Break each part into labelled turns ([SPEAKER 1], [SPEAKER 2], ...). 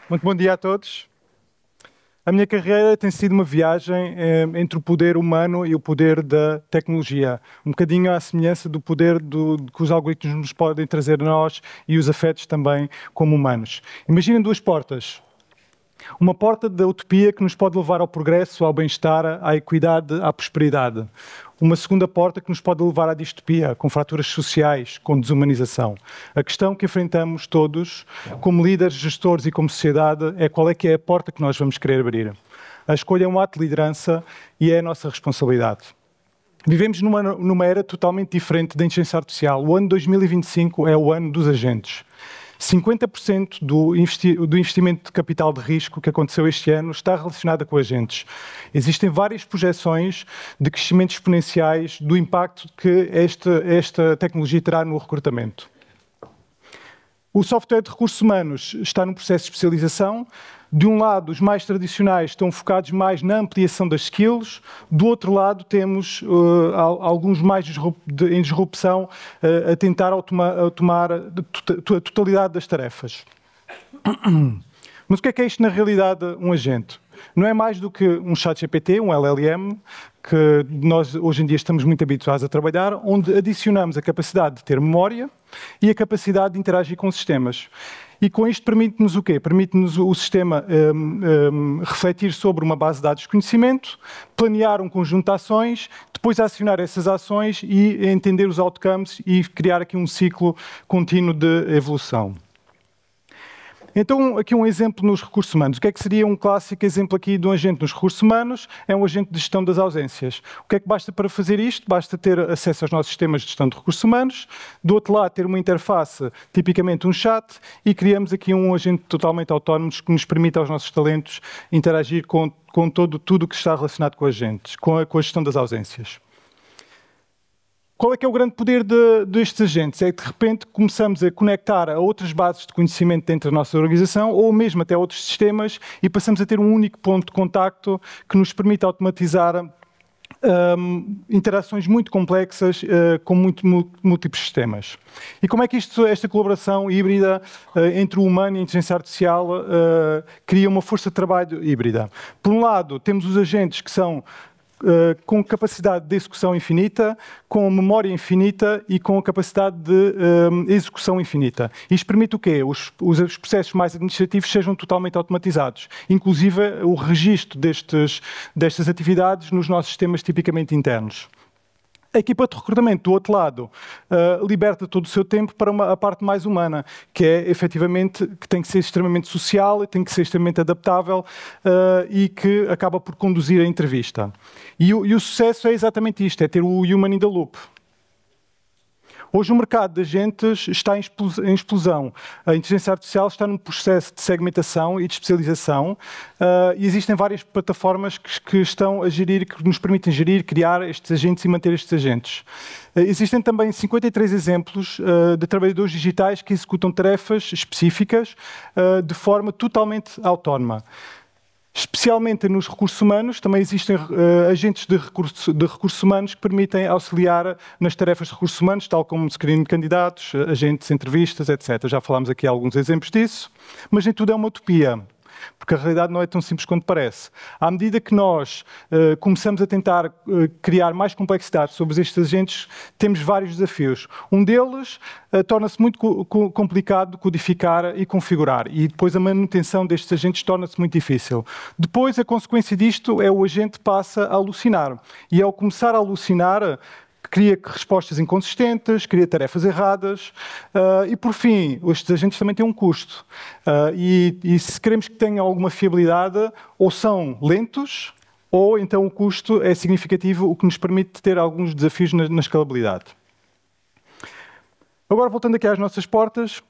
[SPEAKER 1] Muito bom dia a todos. A minha carreira tem sido uma viagem entre o poder humano e o poder da tecnologia. Um bocadinho à semelhança do poder que os algoritmos nos podem trazer a nós e os afetos também como humanos. Imaginem duas portas. Uma porta da utopia que nos pode levar ao progresso, ao bem-estar, à equidade, à prosperidade. Uma segunda porta que nos pode levar à distopia, com fraturas sociais, com desumanização. A questão que enfrentamos todos, como líderes, gestores e como sociedade, é qual é que é a porta que nós vamos querer abrir. A escolha é um ato de liderança e é a nossa responsabilidade. Vivemos numa era totalmente diferente da inteligência artificial. O ano 2025 é o ano dos agentes. 50% do investimento de capital de risco que aconteceu este ano está relacionado com agentes. Existem várias projeções de crescimentos exponenciais do impacto que esta tecnologia terá no recrutamento. O software de recursos humanos está num processo de especialização. De um lado, os mais tradicionais estão focados mais na ampliação das skills. Do outro lado, temos alguns mais em disrupção a tentar tomar a totalidade das tarefas. Mas o que é isto na realidade, um agente? Não é mais do que um ChatGPT, um LLM, que nós hoje em dia estamos muito habituados a trabalhar, onde adicionamos a capacidade de ter memória e a capacidade de interagir com sistemas. E com isto permite-nos o quê? Permite-nos o sistema refletir sobre uma base de dados de conhecimento, planear um conjunto de ações, depois acionar essas ações e entender os outcomes e criar aqui um ciclo contínuo de evolução. Então, aqui um exemplo nos recursos humanos. O que é que seria um clássico exemplo aqui de um agente nos recursos humanos? É um agente de gestão das ausências. O que é que basta para fazer isto? Basta ter acesso aos nossos sistemas de gestão de recursos humanos, do outro lado ter uma interface, tipicamente um chat, e criamos aqui um agente totalmente autónomo que nos permite aos nossos talentos interagir com tudo o que está relacionado com agentes, com a gestão das ausências. Qual é que é o grande poder destes agentes? É que, de repente, começamos a conectar a outras bases de conhecimento dentro da nossa organização ou mesmo até outros sistemas e passamos a ter um único ponto de contacto que nos permite automatizar interações muito complexas com múltiplos sistemas. E como é que esta colaboração híbrida entre o humano e a inteligência artificial cria uma força de trabalho híbrida? Por um lado, temos os agentes que são com capacidade de execução infinita, com memória infinita e com a capacidade de execução infinita. Isto permite o quê? Os processos mais administrativos sejam totalmente automatizados, inclusive o registro destas atividades nos nossos sistemas tipicamente internos. A equipa de recrutamento, do outro lado, liberta todo o seu tempo para a parte mais humana, que é, efetivamente, que tem que ser extremamente social, tem que ser extremamente adaptável e que acaba por conduzir a entrevista. E o sucesso é exatamente isto, é ter o human in the loop. Hoje o mercado de agentes está em explosão. A inteligência artificial está num processo de segmentação e de especialização e existem várias plataformas que estão a gerir, que nos permitem gerir, criar estes agentes e manter estes agentes. Existem também 53 exemplos de trabalhadores digitais que executam tarefas específicas de forma totalmente autónoma. Especialmente nos recursos humanos, também existem agentes de recursos humanos que permitem auxiliar nas tarefas de recursos humanos, tal como screening de candidatos, agentes de entrevistas, etc. Já falámos aqui alguns exemplos disso, mas nem tudo é uma utopia, porque a realidade não é tão simples quanto parece. À medida que nós começamos a tentar criar mais complexidade sobre estes agentes, temos vários desafios. Um deles torna-se muito complicado de codificar e configurar, e depois a manutenção destes agentes torna-se muito difícil. Depois, a consequência disto é o agente passa a alucinar, e ao começar a alucinar, cria respostas inconsistentes, cria tarefas erradas e, por fim, estes agentes também têm um custo. E se queremos que tenham alguma fiabilidade, ou são lentos, ou então o custo é significativo, o que nos permite ter alguns desafios na escalabilidade. Agora, voltando aqui às nossas portas,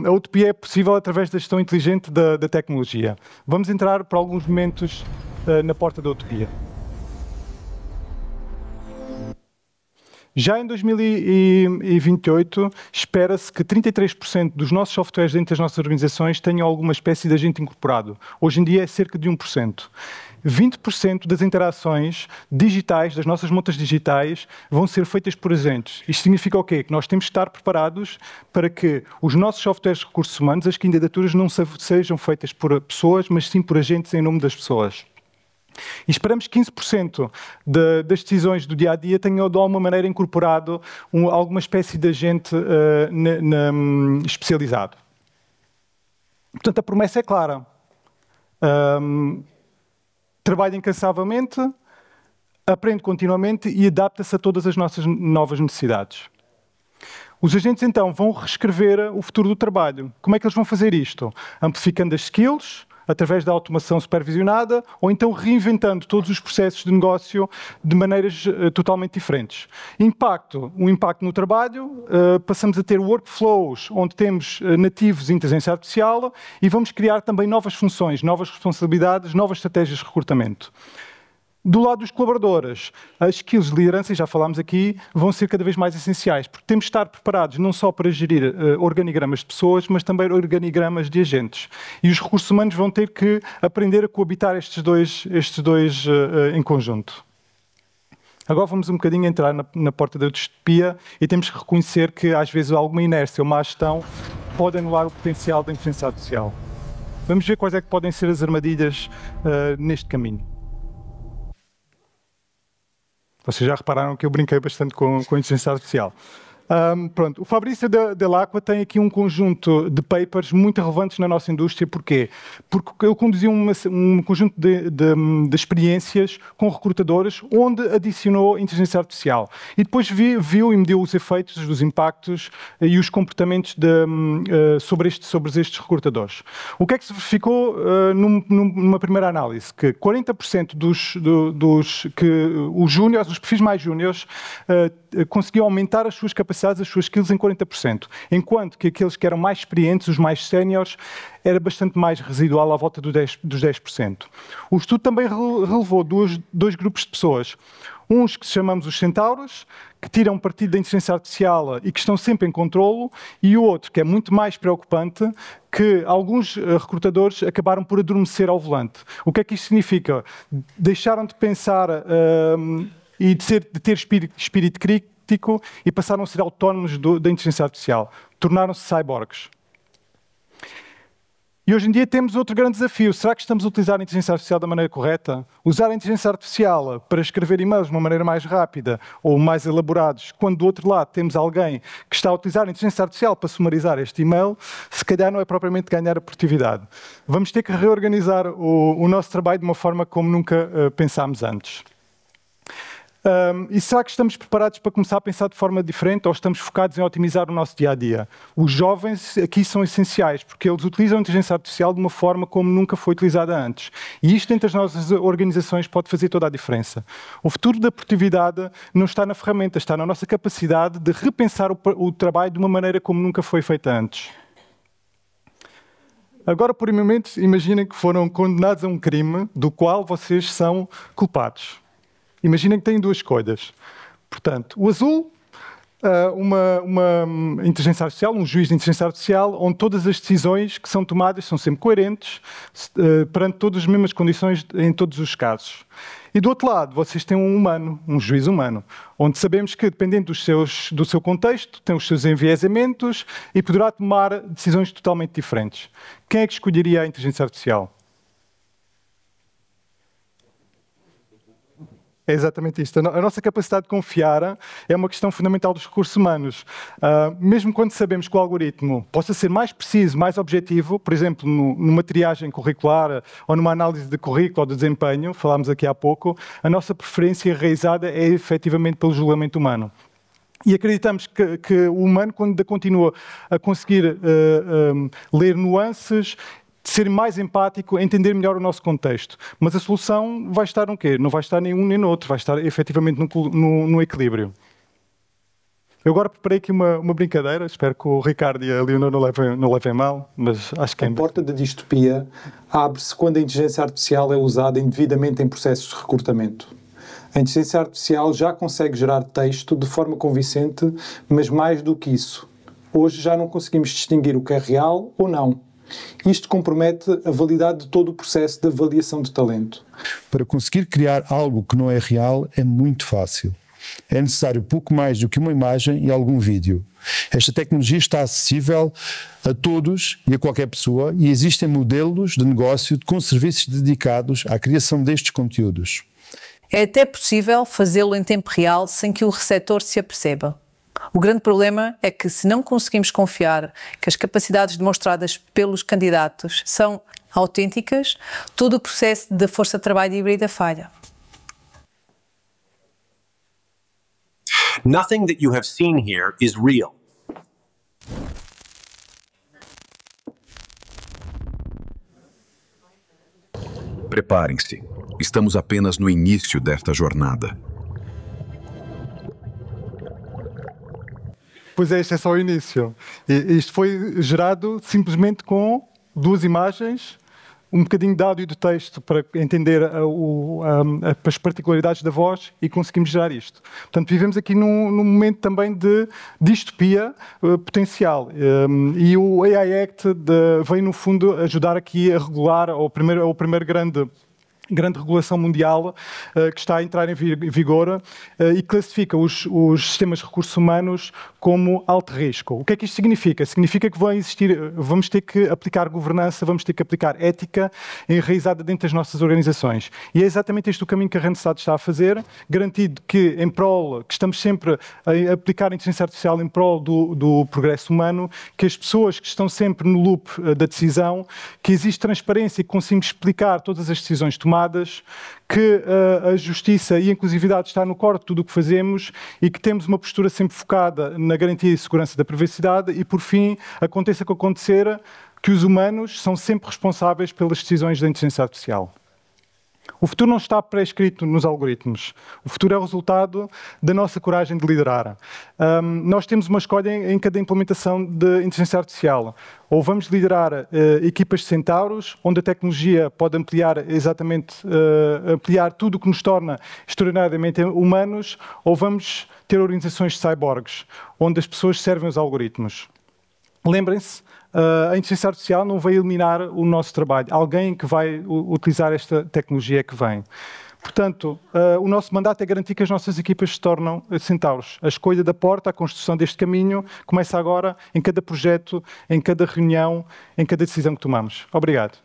[SPEAKER 1] a utopia é possível através da gestão inteligente da tecnologia. Vamos entrar por alguns momentos na porta da utopia. Já em 2028, espera-se que 33% dos nossos softwares dentro das nossas organizações tenham alguma espécie de agente incorporado. Hoje em dia é cerca de 1%. 20% das interações digitais, das nossas montas digitais, vão ser feitas por agentes. Isto significa o quê? Que nós temos que estar preparados para que os nossos softwares de recursos humanos, as candidaturas, não sejam feitas por pessoas, mas sim por agentes em nome das pessoas. E esperamos que 15% das decisões do dia-a-dia tenham de alguma maneira incorporado alguma espécie de agente especializado. Portanto, a promessa é clara. Trabalha incansavelmente, aprende continuamente e adapta-se a todas as nossas novas necessidades. Os agentes, então, vão reescrever o futuro do trabalho. Como é que eles vão fazer isto? Amplificando as skills, através da automação supervisionada, ou então reinventando todos os processos de negócio de maneiras totalmente diferentes. O impacto no trabalho, passamos a ter workflows onde temos nativos de inteligência artificial e vamos criar também novas funções, novas responsabilidades, novas estratégias de recrutamento. Do lado dos colaboradores, as skills de liderança, e já falámos aqui, vão ser cada vez mais essenciais, porque temos de estar preparados não só para gerir organigramas de pessoas, mas também organigramas de agentes. E os recursos humanos vão ter que aprender a coabitar estes dois em conjunto. Agora vamos um bocadinho entrar na porta da distopia e temos que reconhecer que, às vezes, alguma inércia ou má gestão pode anular o potencial da inteligência artificial. Vamos ver quais é que podem ser as armadilhas neste caminho. Vocês já repararam que eu brinquei bastante com a inteligência artificial. Pronto, o Fabrício Dell'Acqua tem aqui um conjunto de papers muito relevantes na nossa indústria. Porquê? Porque ele conduziu um conjunto de experiências com recrutadores onde adicionou inteligência artificial. E depois viu e mediu os efeitos, os impactos e os comportamentos sobre estes recrutadores. O que é que se verificou numa primeira análise? Que 40% os júniores, os perfis mais júniores, conseguiam aumentar as suas capacidades, as suas skills em 40%, enquanto que aqueles que eram mais experientes, os mais séniores, era bastante mais residual, à volta dos 10%. O estudo também relevou dois grupos de pessoas. Uns que chamamos os centauros, que tiram partido da inteligência artificial e que estão sempre em controlo, e o outro, que é muito mais preocupante, que alguns recrutadores acabaram por adormecer ao volante. O que é que isto significa? Deixaram de pensar e de ter espírito crítico e passaram a ser autónomos da inteligência artificial. Tornaram-se cyborgs. E hoje em dia temos outro grande desafio. Será que estamos a utilizar a inteligência artificial da maneira correta? Usar a inteligência artificial para escrever e-mails de uma maneira mais rápida ou mais elaborados, quando do outro lado temos alguém que está a utilizar a inteligência artificial para sumarizar este e-mail, se calhar não é propriamente ganhar a produtividade. Vamos ter que reorganizar o nosso trabalho de uma forma como nunca pensámos antes. E será que estamos preparados para começar a pensar de forma diferente ou estamos focados em otimizar o nosso dia-a-dia? Os jovens aqui são essenciais porque eles utilizam a inteligência artificial de uma forma como nunca foi utilizada antes. E isto entre as nossas organizações pode fazer toda a diferença. O futuro da produtividade não está na ferramenta, está na nossa capacidade de repensar o trabalho de uma maneira como nunca foi feita antes. Agora, por um momento, imaginem que foram condenados a um crime do qual vocês são culpados. Imaginem que têm duas escolhas. Portanto, o azul, uma inteligência artificial, um juiz de inteligência artificial, onde todas as decisões que são tomadas são sempre coerentes, perante todas as mesmas condições em todos os casos. E do outro lado, vocês têm um humano, um juiz humano, onde sabemos que, dependendo do seu contexto, tem os seus enviesamentos e poderá tomar decisões totalmente diferentes. Quem é que escolheria a inteligência artificial? É exatamente isto. A nossa capacidade de confiar é uma questão fundamental dos recursos humanos. Mesmo quando sabemos que o algoritmo possa ser mais preciso, mais objetivo, por exemplo, numa triagem curricular ou numa análise de currículo ou de desempenho, falámos aqui há pouco, a nossa preferência enraizada é efetivamente pelo julgamento humano. E acreditamos que o humano, quando continua a conseguir ler nuances, ser mais empático, entender melhor o nosso contexto. Mas a solução vai estar no quê? Não vai estar nem um nem no outro, vai estar efetivamente no equilíbrio. Eu agora preparei aqui uma brincadeira, espero que o Ricardo e a Leonor não levem mal, mas acho que é...
[SPEAKER 2] A porta da distopia abre-se quando a inteligência artificial é usada indevidamente em processos de recrutamento. A inteligência artificial já consegue gerar texto de forma convincente, mas mais do que isso. Hoje já não conseguimos distinguir o que é real ou não. Isto compromete a validade de todo o processo de avaliação de talento.
[SPEAKER 3] Para conseguir criar algo que não é real é muito fácil. É necessário pouco mais do que uma imagem e algum vídeo. Esta tecnologia está acessível a todos e a qualquer pessoa e existem modelos de negócio com serviços dedicados à criação destes conteúdos.
[SPEAKER 4] É até possível fazê-lo em tempo real sem que o receptor se aperceba. O grande problema é que, se não conseguimos confiar que as capacidades demonstradas pelos candidatos são autênticas, todo o processo da força de trabalho híbrida falha.
[SPEAKER 5] Nothing that you have seen here is real.
[SPEAKER 6] Preparem-se. Estamos apenas no início desta jornada.
[SPEAKER 1] Pois é, este é só o início. Isto foi gerado simplesmente com 2 imagens, um bocadinho de áudio e de texto para entender as particularidades da voz e conseguimos gerar isto. Portanto, vivemos aqui num momento também de distopia potencial. E o AI Act vem, no fundo, ajudar aqui a regular o primeiro grande regulação mundial que está a entrar em vigor e classifica os sistemas de recursos humanos como alto risco. O que é que isto significa? Significa que vamos ter que aplicar governança, vamos ter que aplicar ética enraizada dentro das nossas organizações. E é exatamente este o caminho que a Randstad está a fazer, garantido que estamos sempre a aplicar a inteligência artificial em prol do progresso humano, que as pessoas que estão sempre no loop da decisão, que existe transparência e que conseguimos explicar todas as decisões tomadas, que a justiça e a inclusividade está no core de tudo o que fazemos e que temos uma postura sempre focada na garantia e segurança da privacidade e, por fim, aconteça o que acontecer, que os humanos são sempre responsáveis pelas decisões da inteligência artificial. O futuro não está pré-escrito nos algoritmos. O futuro é o resultado da nossa coragem de liderar. Nós temos uma escolha em cada implementação de inteligência artificial. Ou vamos liderar equipas de centauros, onde a tecnologia pode ampliar tudo o que nos torna extraordinariamente humanos, ou vamos ter organizações de cyborgs, onde as pessoas servem os algoritmos. Lembrem-se, a inteligência artificial não vai eliminar o nosso trabalho. Alguém que vai utilizar esta tecnologia que vem. Portanto, o nosso mandato é garantir que as nossas equipas se tornam centauros. A escolha da porta, a construção deste caminho, começa agora em cada projeto, em cada reunião, em cada decisão que tomamos. Obrigado.